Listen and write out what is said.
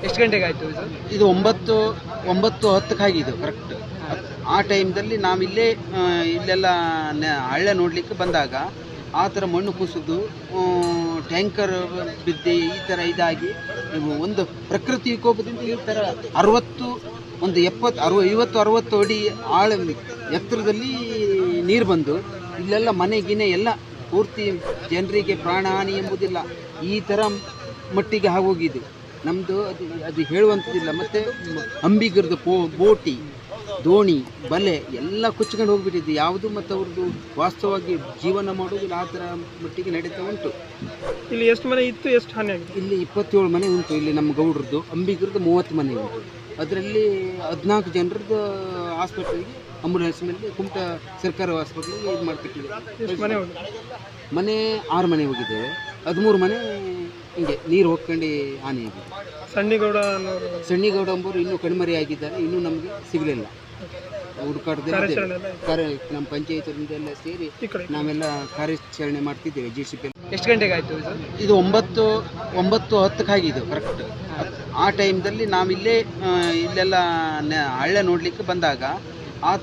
ಎಷ್ಟು ಗಂಟೆಗೆ ಆಯಿತು ಇದು? ಇದು 9:10 ಆಗಿದೆ ಕರೆಕ್ಟ್. ಆ ಟೈಮ್ದಲ್ಲಿ ನಾವಿಲ್ಲೇ ಇಲ್ಲೆಲ್ಲ ಹಳ್ಳ ನೋಡಲಿಕ್ಕೆ ಬಂದಾಗ ಆ ಥರ ಮಣ್ಣು ಕುಸಿದು ಟ್ಯಾಂಕರ್ ಬಿದ್ದು ಈ ಥರ ಇದಾಗಿ ಒಂದು ಪ್ರಕೃತಿ ವಿಕೋಪದಿಂದ ಈ ಥರ 50-60 ಅಡಿ ಆಳ ಎತ್ತರದಲ್ಲಿ ನೀರು ಬಂದು ಇಲ್ಲೆಲ್ಲ ಮನೆ ಗಿನೆ ಎಲ್ಲ ಪೂರ್ತಿ ಜನರಿಗೆ ಪ್ರಾಣಹಾನಿ ಎಂಬುದಿಲ್ಲ, ಈ ಥರ ಮಟ್ಟಿಗೆ ಆಗೋಗಿದೆ ನಮ್ಮದು. ಅದು ಹೇಳುವಂಥದ್ದಿಲ್ಲ. ಮತ್ತು ಅಂಬಿಗರದ್ದು ಬೋಟಿ, ದೋಣಿ, ಬಲೆ ಎಲ್ಲ ಕೊಚ್ಕೊಂಡು ಹೋಗ್ಬಿಟ್ಟಿದೆ ಯಾವುದು, ಮತ್ತು ಅವ್ರದ್ದು ವಾಸ್ತವವಾಗಿ ಜೀವನ ಮಾಡೋದಿಲ್ಲ, ಆ ಥರ ಮಟ್ಟಿಗೆ ನಡೀತಾ ಉಂಟು. ಇಲ್ಲಿ ಎಷ್ಟು ಮನೆ ಇತ್ತು, ಎಷ್ಟು ಹಾನಿ ಆಗಿದೆ? ಇಲ್ಲಿ 27 ಮನೆ ಉಂಟು. ಇಲ್ಲಿ ನಮ್ಮ ಗೌಡ್ರದ್ದು ಅಂಬಿಗರದ್ದು 30 ಮನೆ ಉಂಟು. ಅದರಲ್ಲಿ 14 ಜನರದ್ದು ಹಾಸ್ಪಿಟಲ್ಗೆ ಆಂಬುಲೆನ್ಸ್ನಲ್ಲಿ ಕುಮಟಾ ಸರ್ಕಾರಿ ಹಾಸ್ಪಿಟಲ್ಗೆ ಇದು ಮಾಡಿಬಿಟ್ಟಿದೆ. ಎಷ್ಟು ಮನೆ ಹೋಗಿದೆ? ಮನೆ 6 ಮನೆ ಹೋಗಿದ್ದೇವೆ, 13 ಮನೆ ಹಿಂಗೆ ನೀರು ಹೋಗ್ಕೊಂಡು ಹಾನಿ ಆಗಿದೆ. ಸಣ್ಣಿಗೌಡ ಎಂಬುವರು ಇನ್ನೂ ಕಣ್ಮರೆಯಾಗಿದ್ದಾರೆ, ಇನ್ನೂ ನಮಗೆ ಸಿಗಲಿಲ್ಲ. ಹುಡುಕಾಟದಲ್ಲಿ ನಮ್ಮ ಪಂಚಾಯತಿಂದೆಲ್ಲ ಸೇರಿ ನಾವೆಲ್ಲ ಕಾರ್ಯಾಚರಣೆ ಮಾಡ್ತಿದ್ದೇವೆ JCP. ಎಷ್ಟು ಗಂಟೆಗೆ ಆಯಿತು ಇದು? ಇದು 9:10 ಆಗಿದೆ ಕರೆಕ್ಟ್. ಆ ಟೈಮ್ದಲ್ಲಿ ನಾವಿಲ್ಲೇ ಇಲ್ಲೆಲ್ಲ ಹಳ್ಳ ನೋಡಲಿಕ್ಕೆ ಬಂದಾಗ ಆ ಥರ